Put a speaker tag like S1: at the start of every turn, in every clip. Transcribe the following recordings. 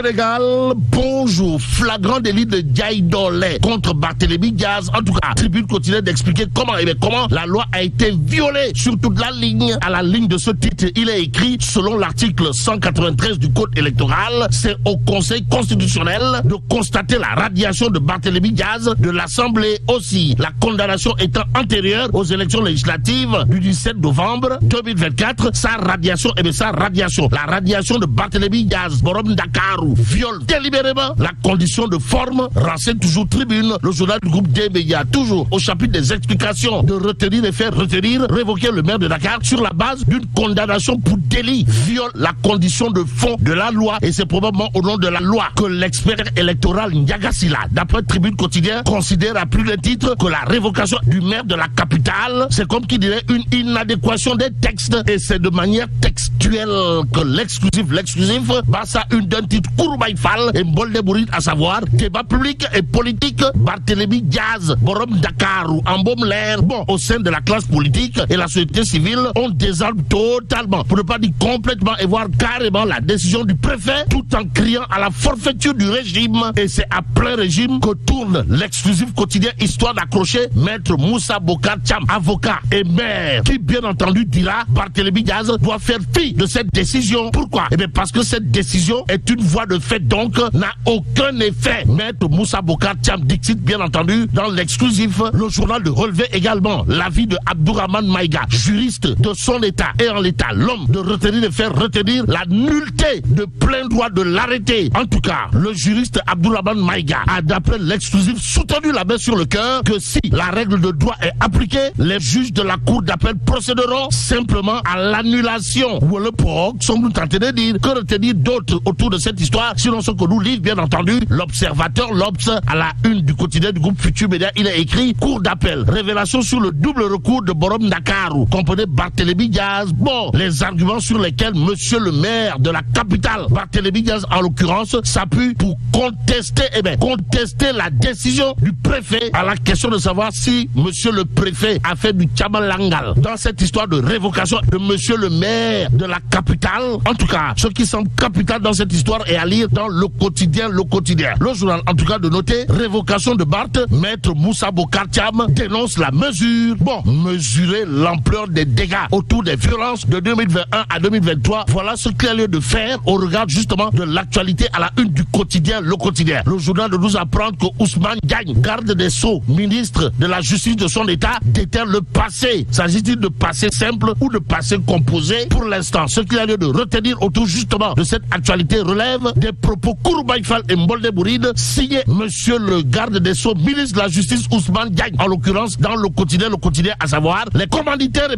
S1: Sénégal, bonjour. Flagrant délit de Diaïdolé contre Barthélémy Diaz. En tout cas, Tribune continue d'expliquer comment la loi a été violée sur toute la ligne. À la ligne de ce titre, il est écrit, selon l'article 193 du Code électoral, c'est au Conseil constitutionnel de constater la radiation de Barthélémy Diaz de l'Assemblée aussi. La condamnation étant antérieure aux élections législatives du 17 novembre 2024, sa radiation, la radiation de Barthélémy Diaz, Borom Dakaru, viole délibérément la condition de forme, renseigne toujours Tribune, le journal du groupe des médias, toujours au chapitre des explications de retenir et faire retenir, révoquer le maire de Dakar sur la base d'une condamnation pour délit, viole la condition de fond de la loi, et c'est probablement au nom de la loi que l'expert électoral Ndiagasila, d'après Tribune Quotidien, considère à plus d'un titre que la révocation du maire de la capitale, c'est comme qui dirait une inadéquation des textes, et c'est de manière textuelle que l'exclusif, bah ça une d'un titre Kouroubaïfal et Mboldebouride, à savoir débat public et politique, Barthélémy Diaz, Borom Dakaru, Ambom l'air. Bon, au sein de la classe politique et la société civile, on désarme totalement, pour ne pas dire complètement, et voir carrément la décision du préfet, tout en criant à la forfaiture du régime. Et c'est à plein régime que tourne l'exclusif quotidien, histoire d'accrocher Maître Moussa Bokar Thiam, avocat et maire, qui bien entendu dira Barthélémy Diaz doit faire fi de cette décision. Pourquoi? Eh bien parce que cette décision est une voie de fait, donc n'a aucun effet. Maître Moussa Bokar Thiam dicte bien entendu dans l'exclusif. Le journal de relever également l'avis de Abdourahmane Maïga, juriste de son état et en l'état, l'homme de retenir et faire retenir la nullité de plein droit de l'arrêter. En tout cas, le juriste Abdourahmane Maïga a, d'après l'exclusif, soutenu la main sur le cœur que si la règle de droit est appliquée, les juges de la cour d'appel procéderont simplement à l'annulation. Ou le POC, sommes-nous tentés de dire, que retenir d'autres autour de cette histoire, sinon ce que nous livre bien entendu l'Observateur, l'Obs, à la une du quotidien du groupe Futur Média. Il est écrit cour d'appel, révélation sur le double recours de Borom Dakaru, comprenez Barthélémy Diaz. Bon, les arguments sur lesquels monsieur le maire de la capitale, Barthélémy Diaz en l'occurrence, s'appuie pour contester la décision du préfet à la question de savoir si monsieur le préfet a fait du tchamalangal dans cette histoire de révocation de monsieur le maire de la capitale. En tout cas, ce qui semble capital dans cette histoire est à lire dans le quotidien. Le journal, en tout cas, de noter révocation de Barth. Maître Moussa Bokar Thiam dénonce la mesure. Bon, mesurer l'ampleur des dégâts autour des violences de 2021 à 2023. Voilà ce qu'il y a lieu de faire au regard justement de l'actualité à la une du quotidien. Le journal de nous apprendre que Ousmane Diagne, garde des Sceaux, ministre de la Justice de son état, déterre le passé. S'agit-il de passé simple ou de passé composé? Pour l'instant, ce qu'il y a lieu de retenir autour justement de cette actualité relève des propos Kouroubaïfal et Mboldebouride signés monsieur le garde des Sceaux, ministre de la Justice Ousmane Diagne, en l'occurrence dans le quotidien, à savoir les commanditaires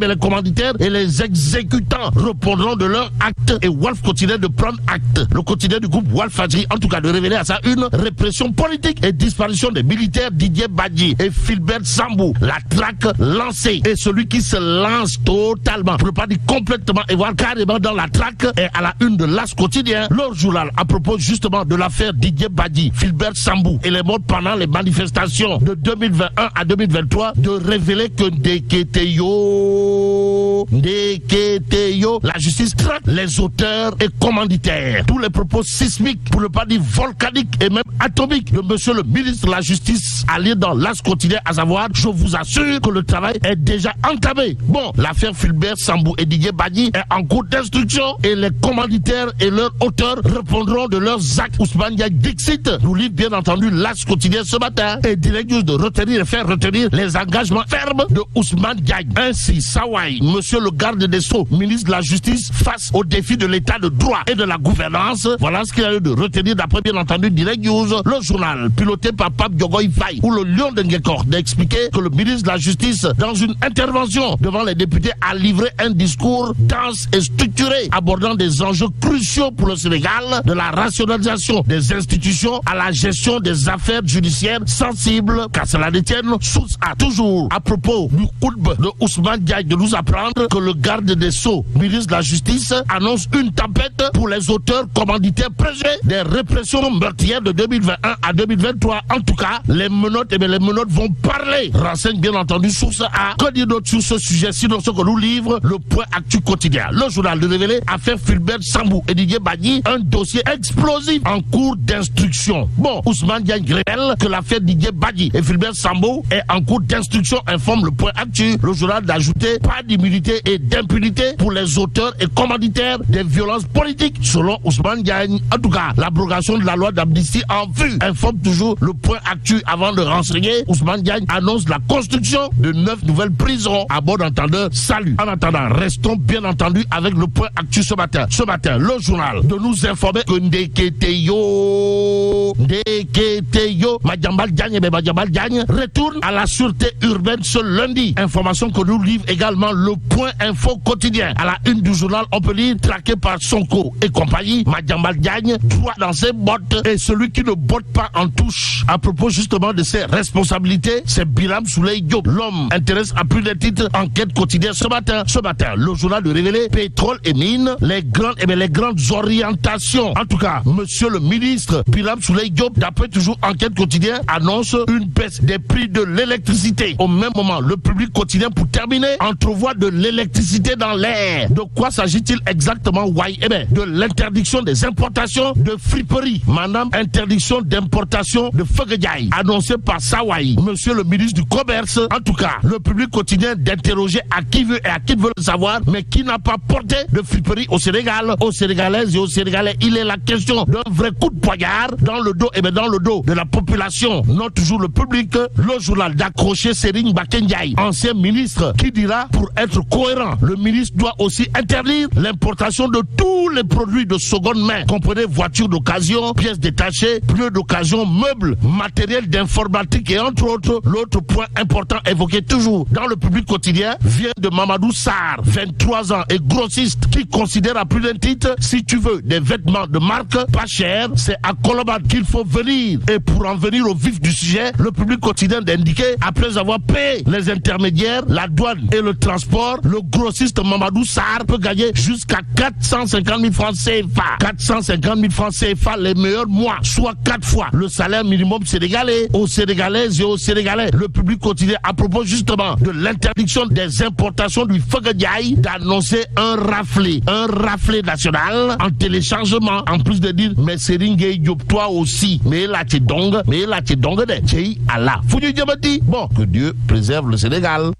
S1: et les exécutants répondront de leur acte, et Walf continue de prendre acte. Le quotidien du groupe Walfadjri, en tout cas, de révéler à ça une répression politique et disparition des militaires Didier Badji et Philbert Sambou. La traque lancée, et celui qui se lance totalement, pour ne pas dire complètement, et voir carrément dans la traque, est à la une de l'As quotidien. Leur journal, à propos justement de l'affaire Didier Badji, Philbert Sambou et les morts pendant les manifestations de 2021 à 2023, de révéler que Ndeketeyo, la justice traque les auteurs et commanditaires. Tous les propos sismiques, pour ne pas dire volcaniques et même atomiques, de monsieur le ministre de la Justice à lire dans l'As quotidien, à savoir, je vous assure que le travail est déjà entamé. Bon, l'affaire Philbert Sambou et Didier Badji est en cours d'instruction, et les commanditaires et leurs auteurs répondront de leurs actes. Ousmane Diagne Dixit nous livre bien entendu l'As quotidien ce matin, et Direct News de retenir et faire retenir les engagements fermes de Ousmane Diagne. Ainsi, Sawai, monsieur le garde des Sceaux, ministre de la Justice, face au défi de l'état de droit et de la gouvernance. Voilà ce qu'il y a eu de retenir d'après bien entendu Direct News. Le journal, piloté par Pape Diogoy Faye, où le lion de Ngekor d'expliquer que le ministre de la Justice, dans une intervention devant les députés, a livré un discours dense et structuré, abordant des enjeux cruciaux pour le Sénégal, de la rationalisation des institutions à la gestion des affaires judiciaires sensibles, car cela détienne source à toujours. À propos du khutba de Ousmane Diagne, de nous apprendre que le garde des Sceaux, ministre de la Justice, annonce une tempête pour les auteurs commanditaires présumés des répressions meurtrières de 2021 à 2023. En tout cas, les menottes vont parler. Renseigne bien entendu source A. Que dire d'autre sur ce sujet, sinon ce que nous livre le point actu quotidien. Le journal Le Révélé, affaire Fulbert Sambou et Didier Badji, un dossier explosif en cours d'instruction. Bon, Ousmane Diagne révèle que l'affaire Didier Badji et Fulbert Sambou est en cours d'instruction, informe le Point Actu. Le journal d'ajouter pas d'immunité et d'impunité pour les auteurs et commanditaires des violences politiques, selon Ousmane Diagne. En tout cas, l'abrogation de la loi d'amnistie en vue, informe toujours le Point Actu. Avant de renseigner, Ousmane Diagne annonce la construction de 9 nouvelles prisons. À bon entendeur, salut. En attendant, restons bien entendu avec le Point Actu ce matin. Ce matin, le journal de nous informer que Ndeketeyo, Madiambal Diagne retourne à la sûreté urbaine ce lundi. Information que nous livre également le Point Info quotidien. À la une du journal, on peut lire, traqué par Sonko et compagnie, Madiambal Diagne droit dans ses bottes, et celui qui ne botte pas en touche. À propos justement de ses responsabilités, c'est Biram Souley Diop. L'homme intéresse à plus de titres, enquête quotidienne ce matin. Ce matin, le journal de Révélé, pétrole et mines, les grandes orientations. En tout cas, monsieur le ministre Biram Souley Diop, d'après toujours enquête quotidienne, annonce une baisse des prix de l'électricité. Au même moment, le Public quotidien, pour terminer, entrevoit de l'électricité dans l'air. De quoi s'agit-il exactement, Wai? Eh bien, de l'interdiction des importations de friperies. Madame, interdiction d'importation de Fegediaï, annoncée par Sawai, monsieur le ministre du Commerce. En tout cas, le Public quotidien d'interroger à qui veut et à qui veut le savoir, mais qui n'a pas porté de friperie au Sénégal, aux Sénégalaises et aux Sénégalais. Il est la question d'un vrai coup de poignard dans le dos, et bien dans le dos de la population. Non, toujours le Public, le journal d'accrocher Serigne Bakendiaï, ancien ministre, qui dira, pour être cohérent, le ministre doit aussi interdire l'importation de tous les produits de seconde main. Comprenez, voitures d'occasion, pièces détachées, pneus d'occasion, meubles, matériel d'informatique et entre autres. L'autre point important évoqué toujours dans le Public quotidien vient de Mamadou Sarr, 23 ans et grossiste, qui considère à plus d'un titre, si tu veux des vêtements de marque pas cher, c'est à Colobane qu'il faut venir. Et pour en venir au vif du sujet, le Public quotidien d'indiquer, après avoir payé les intermédiaires, la douane et le transport, le grossiste Mamadou Sarr peut gagner jusqu'à 450 000 francs CFA. 450 000 francs CFA les meilleurs mois, soit 4 fois le salaire minimum sénégalais, aux Sénégalaises et aux Sénégalais. Le Public quotidien, à propos justement de l'interdiction des importations du Fegediaï, d'annoncer un raflé national en téléchargement, en plus de dire, mais Serigne Diop, toi aussi, mais là tu dong de, Allah. Bon, que Dieu préserve le Sénégal.